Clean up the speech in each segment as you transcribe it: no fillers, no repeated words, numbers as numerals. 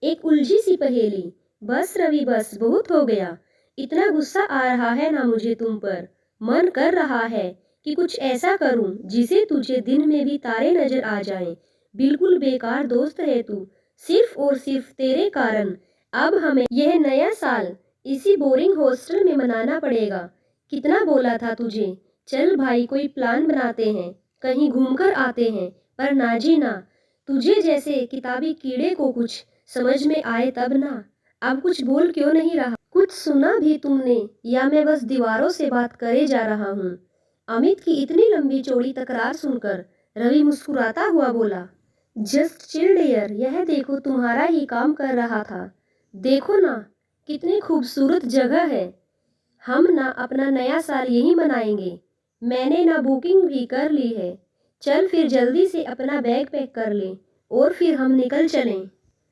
एक उलझी सी पहेली। बस रवि बस, बहुत हो गया। इतना गुस्सा आ रहा है ना मुझे तुम पर। मन कर रहा है कि कुछ ऐसा करूं जिसे तुझे दिन में भी तारे नजर आ जाएं। बिल्कुल बेकार दोस्त है तू, सिर्फ और सिर्फ तेरे कारण अब हमें यह नया साल इसी बोरिंग हॉस्टल में मनाना पड़ेगा। कितना बोला था तुझे, चल भाई कोई प्लान बनाते हैं, कहीं घूमकर आते हैं। पर ना जी ना, तुझे जैसे किताबी कीड़े को कुछ समझ में आए तब ना। अब कुछ बोल क्यों नहीं रहा? कुछ सुना भी तुमने या मैं बस दीवारों से बात करे जा रहा हूँ? अमित की इतनी लंबी चौड़ी तकरार सुनकर रवि मुस्कुराता हुआ बोला, जस्ट चिल डियर, यह देखो तुम्हारा ही काम कर रहा था। देखो ना, कितनी खूबसूरत जगह है। हम ना अपना नया साल यही मनाएंगे। मैंने ना बुकिंग भी कर ली है। चल फिर जल्दी से अपना बैग पैक कर ले और फिर हम निकल चलें।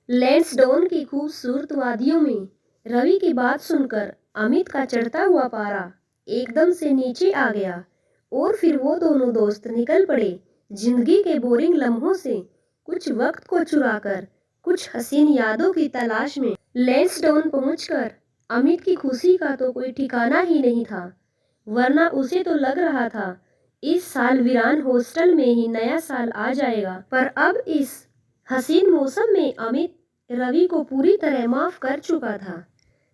लैंसडाउन की खूबसूरत वादियों में। रवि की बात सुनकर अमित का चढ़ता हुआ पारा एकदम से नीचे आ गया और फिर वो दोनों दोस्त निकल पड़े जिंदगी के बोरिंग लम्हों से कुछ वक्त को चुराकर कुछ हसीन यादों की तलाश में। लैंसडाउन पहुंचकर अमित की खुशी का तो कोई ठिकाना ही नहीं था, वरना उसे तो लग रहा था इस साल वीरान हॉस्टल में ही नया साल आ जाएगा। पर अब इस हसीन मौसम में अमित रवि को पूरी तरह माफ कर चुका था।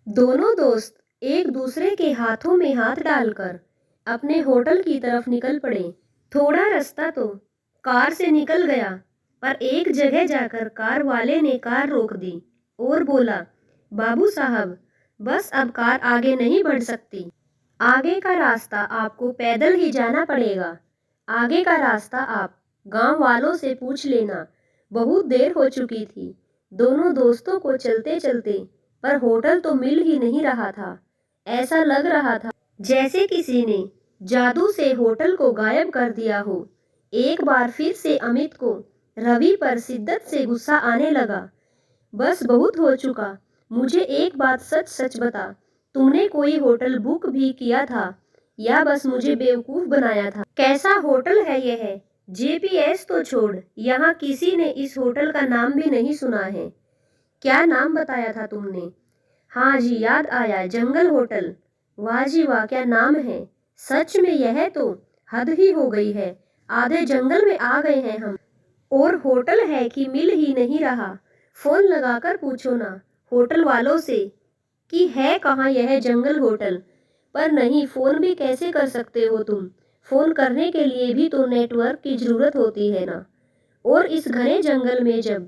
दोनों दोस्त एक दूसरे के हाथों में हाथ डालकर अपने होटल की तरफ निकल पड़े। थोड़ा रास्ता तो कार से निकल गया, पर एक जगह जाकर कार वाले ने कार रोक दी और बोला, बाबू साहब, बस अब कार आगे नहीं बढ़ सकती। आगे का रास्ता आपको पैदल ही जाना पड़ेगा। आगे का रास्ता आप गांव वालों से पूछ लेना। बहुत देर हो चुकी थी दोनों दोस्तों को चलते चलते, पर होटल तो मिल ही नहीं रहा था। ऐसा लग रहा था जैसे किसी ने जादू से होटल को गायब कर दिया हो। एक बार फिर से अमित को रवि पर शिद्दत से गुस्सा आने लगा। बस बहुत हो चुका। मुझे एक बात सच सच बता, तुमने कोई होटल बुक भी किया था या बस मुझे बेवकूफ बनाया था? कैसा होटल है यह? जीपीएस तो छोड़, यहाँ किसी ने इस होटल का नाम भी नहीं सुना है। क्या नाम बताया था तुमने? हाँ जी, याद आया, जंगल होटल। वाह जी वाह, क्या नाम है। सच में यह तो हद ही हो गई है। आधे जंगल में आ गए हैं हम, और होटल है कि मिल ही नहीं रहा। फोन लगाकर पूछो ना होटल वालों से कि है कहाँ यह जंगल होटल। पर नहीं, फोन भी कैसे कर सकते हो तुम? फोन करने के लिए भी तो नेटवर्क की जरूरत होती है ना। और इस घने जंगल में जब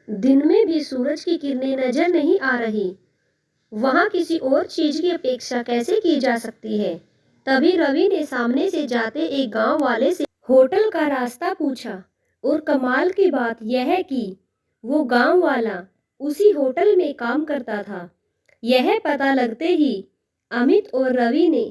दिन में भी सूरज की किरणें नजर नहीं आ रही, वहां किसी और चीज की अपेक्षा कैसे की जा सकती है? तभी रवि ने सामने से जाते एक गांव वाले से होटल का रास्ता पूछा, और कमाल की बात यह है कि वो गांव वाला उसी होटल में काम करता था। यह पता लगते ही अमित और रवि ने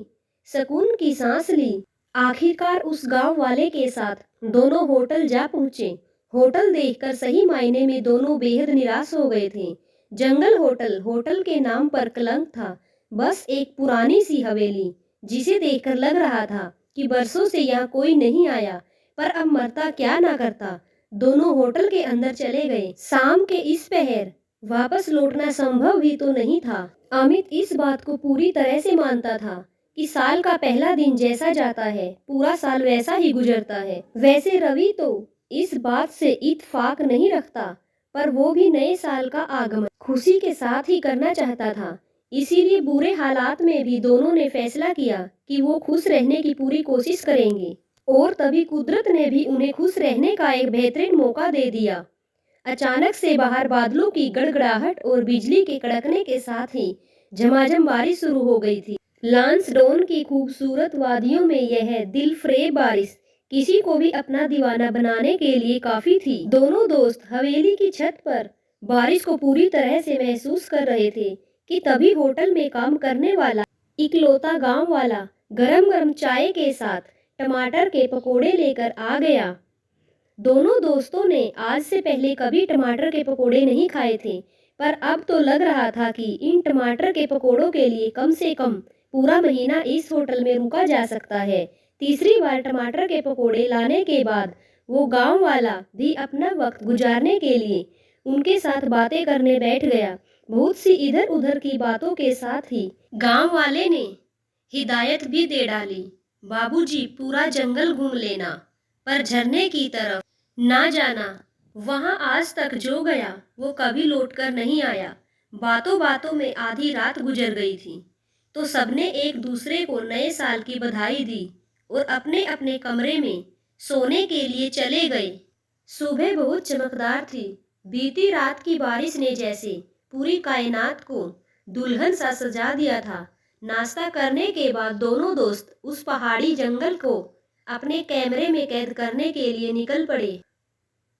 सुकून की सांस ली। आखिरकार उस गांव वाले के साथ दोनों होटल जा पहुंचे। होटल देखकर सही मायने में दोनों बेहद निराश हो गए थे। जंगल होटल होटल के नाम पर कलंक था। बस एक पुरानी सी हवेली जिसे देखकर लग रहा था कि बरसों से यहाँ कोई नहीं आया। पर अब मरता क्या ना करता। दोनों होटल के अंदर चले गए। शाम के इस पहर वापस लौटना संभव ही तो नहीं था। अमित इस बात को पूरी तरह से मानता था कि साल का पहला दिन जैसा जाता है, पूरा साल वैसा ही गुजरता है। वैसे रवि तो इस बात से इत्तेफाक नहीं रखता, पर वो भी नए साल का आगमन खुशी के साथ ही करना चाहता था। इसीलिए बुरे हालात में भी दोनों ने फैसला किया कि वो खुश रहने की पूरी कोशिश करेंगे। और तभी कुदरत ने भी उन्हें खुश रहने का एक बेहतरीन मौका दे दिया। अचानक से बाहर बादलों की गड़गड़ाहट और बिजली के कड़कने के साथ ही झमाझम बारिश शुरू हो गई थी। लैंसडाउन की खूबसूरत वादियों में यह दिलफरेब बारिश किसी को भी अपना दीवाना बनाने के लिए काफी थी। दोनों दोस्त हवेली की छत पर बारिश को पूरी तरह से महसूस कर रहे थे कि तभी होटल में काम करने वाला इकलौता गांव वाला गरम गरम चाय के साथ टमाटर के पकोड़े लेकर आ गया। दोनों दोस्तों ने आज से पहले कभी टमाटर के पकोड़े नहीं खाए थे, पर अब तो लग रहा था कि इन टमाटर के पकोड़ों के लिए कम से कम पूरा महीना इस होटल में रुका जा सकता है। तीसरी बार टमाटर के पकोड़े लाने के बाद वो गांव वाला भी अपना वक्त गुजारने के लिए उनके साथ बातें करने बैठ गया। बहुत सी इधर उधर की बातों के साथ ही गांव वाले ने हिदायत भी दे डाली, बाबूजी पूरा जंगल घूम लेना, पर झरने की तरफ ना जाना। वहां आज तक जो गया वो कभी लौटकर नहीं आया। बातों बातों में आधी रात गुजर गई थी तो सबने एक दूसरे को नए साल की बधाई दी और अपने अपने कमरे में सोने के लिए चले गए। सुबह बहुत चमकदार थी। बीती रात की बारिश ने जैसे पूरी कायनात को दुल्हन सा सजा दिया था। नाश्ता करने के बाद दोनों दोस्त उस पहाड़ी जंगल को अपने कैमरे में कैद करने के लिए निकल पड़े।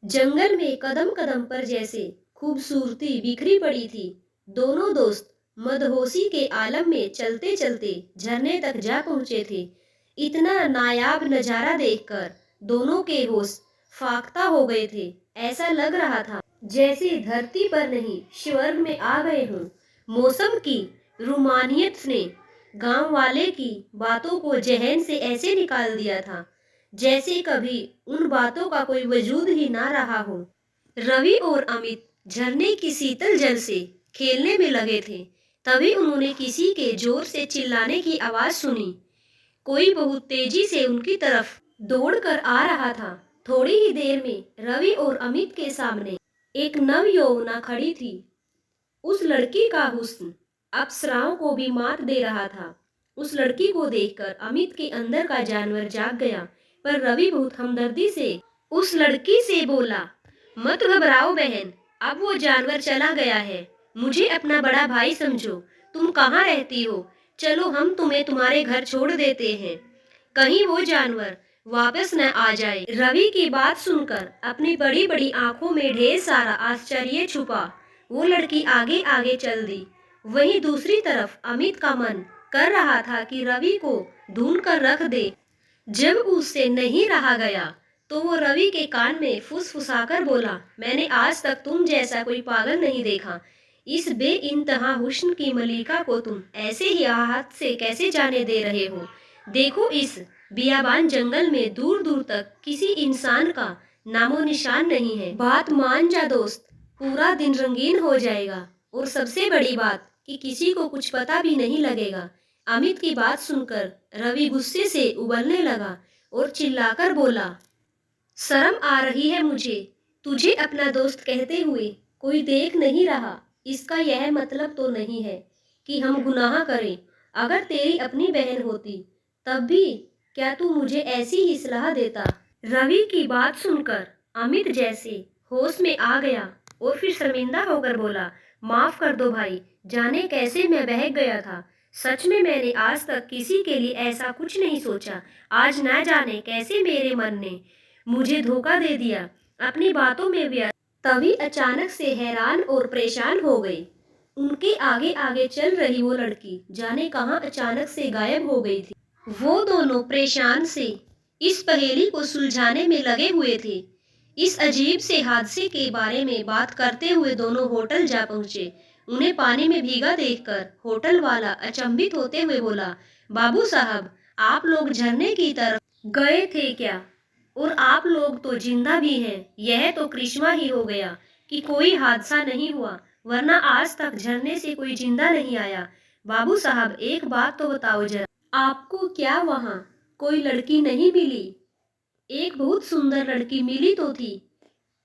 जंगल में कदम कदम पर जैसे खूबसूरती बिखरी पड़ी थी। दोनों दोस्त मदहोशी के आलम में चलते चलते झरने तक जा पहुंचे थे। इतना नायाब नजारा देखकर दोनों के होश फाख्ता हो गए थे। ऐसा लग रहा था जैसे धरती पर नहीं स्वर्ग में आ गए हों। मौसम की रुमानियत ने गांव वाले की बातों को जहन से ऐसे निकाल दिया था जैसे कभी उन बातों का कोई वजूद ही ना रहा हो। रवि और अमित झरने की शीतल जल से खेलने में लगे थे। तभी उन्होंने किसी के जोर से चिल्लाने की आवाज सुनी। कोई बहुत तेजी से उनकी तरफ दौड़कर आ रहा था। थोड़ी ही देर में रवि और अमित के सामने एक नव यौवना खड़ी थी। उस लड़की का हुस्न अप्सराओं को भी मात दे रहा था। उस लड़की को देखकर अमित के अंदर का जानवर जाग गया, पर रवि बहुत हमदर्दी से उस लड़की से बोला, मत घबराओ बहन, अब वो जानवर चला गया है। मुझे अपना बड़ा भाई समझो। तुम कहाँ रहती हो? चलो हम तुम्हें तुम्हारे घर छोड़ देते हैं, कहीं वो जानवर वापस न आ जाए। रवि की बात सुनकर अपनी बड़ी बड़ी आंखों में ढेर सारा आश्चर्य छुपा। वो लड़की आगे आगे चल दी। वहीं दूसरी तरफ अमित का मन कर रहा था कि रवि को ढूंढ कर रख दे। जब उससे नहीं रहा गया तो वो रवि के कान में फुसफुसाकर बोला, मैंने आज तक तुम जैसा कोई पागल नहीं देखा। इस बेइंतहा हुस्न की मलिका को तुम ऐसे ही हाथ से कैसे जाने दे रहे हो? देखो इस बियाबान जंगल में दूर दूर तक किसी इंसान का नामो निशान नहीं है। बात मान जा दोस्त, पूरा दिन रंगीन हो जाएगा और सबसे बड़ी बात कि किसी को कुछ पता भी नहीं लगेगा। अमित की बात सुनकर रवि गुस्से से उबलने लगा और चिल्लाकर बोला, शर्म आ रही है मुझे तुझे अपना दोस्त कहते हुए। कोई देख नहीं रहा, इसका यह मतलब तो नहीं है कि हम गुनाह करें। अगर तेरी अपनी बहन होती तब भी क्या तू मुझे ऐसी ही सलाह देता? रवि की बात सुनकर अमित जैसे होश में आ गया और फिर शर्मिंदा होकर बोला, माफ कर दो भाई, जाने कैसे मैं बहक गया था। सच में मैंने आज तक किसी के लिए ऐसा कुछ नहीं सोचा। आज न जाने कैसे मेरे मन ने मुझे धोखा दे दिया। अपनी बातों में व्यस्त तभी अचानक से हैरान और परेशान हो गई। उनके आगे आगे चल रही वो लड़की जाने कहां अचानक से गायब हो गई थी। वो दोनों परेशान से इस पहेली को सुलझाने में लगे हुए थे। इस अजीब से हादसे के बारे में बात करते हुए दोनों होटल जा पहुंचे। उन्हें पानी में भीगा देखकर होटल वाला अचंभित होते हुए बोला, बाबू साहब, आप लोग झरने की तरफ गए थे क्या? और आप लोग तो जिंदा भी हैं। यह तो करिश्मा ही हो गया कि कोई हादसा नहीं हुआ, वरना आज तक झरने से कोई जिंदा नहीं आया। बाबू साहब, एक बात तो बताओ जरा, आपको क्या वहाँ कोई लड़की नहीं मिली? एक बहुत सुंदर लड़की मिली तो थी,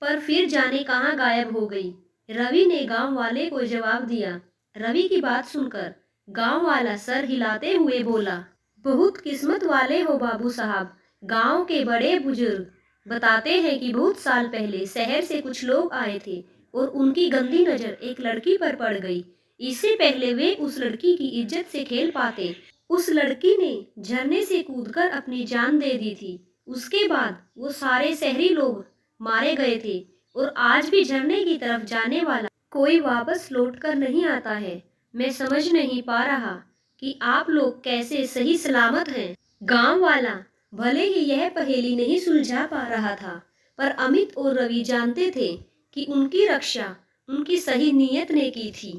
पर फिर जाने कहाँ गायब हो गई। रवि ने गांव वाले को जवाब दिया। रवि की बात सुनकर गांव वाला सर हिलाते हुए बोला, बहुत किस्मत वाले हो बाबू साहब। गांव के बड़े बुजुर्ग बताते हैं कि बहुत साल पहले शहर से कुछ लोग आए थे और उनकी गंदी नजर एक लड़की पर पड़ गई। इससे पहले वे उस लड़की की इज्जत से खेल पाते, उस लड़की ने झरने से कूदकर अपनी जान दे दी थी। उसके बाद वो सारे शहरी लोग मारे गए थे और आज भी झरने की तरफ जाने वाला कोई वापस लौटकर नहीं आता है। मैं समझ नहीं पा रहा कि आप लोग कैसे सही सलामत हैं। गांव वाला भले ही यह पहेली नहीं सुलझा पा रहा था, पर अमित और रवि जानते थे कि उनकी रक्षा उनकी सही नीयत ने की थी।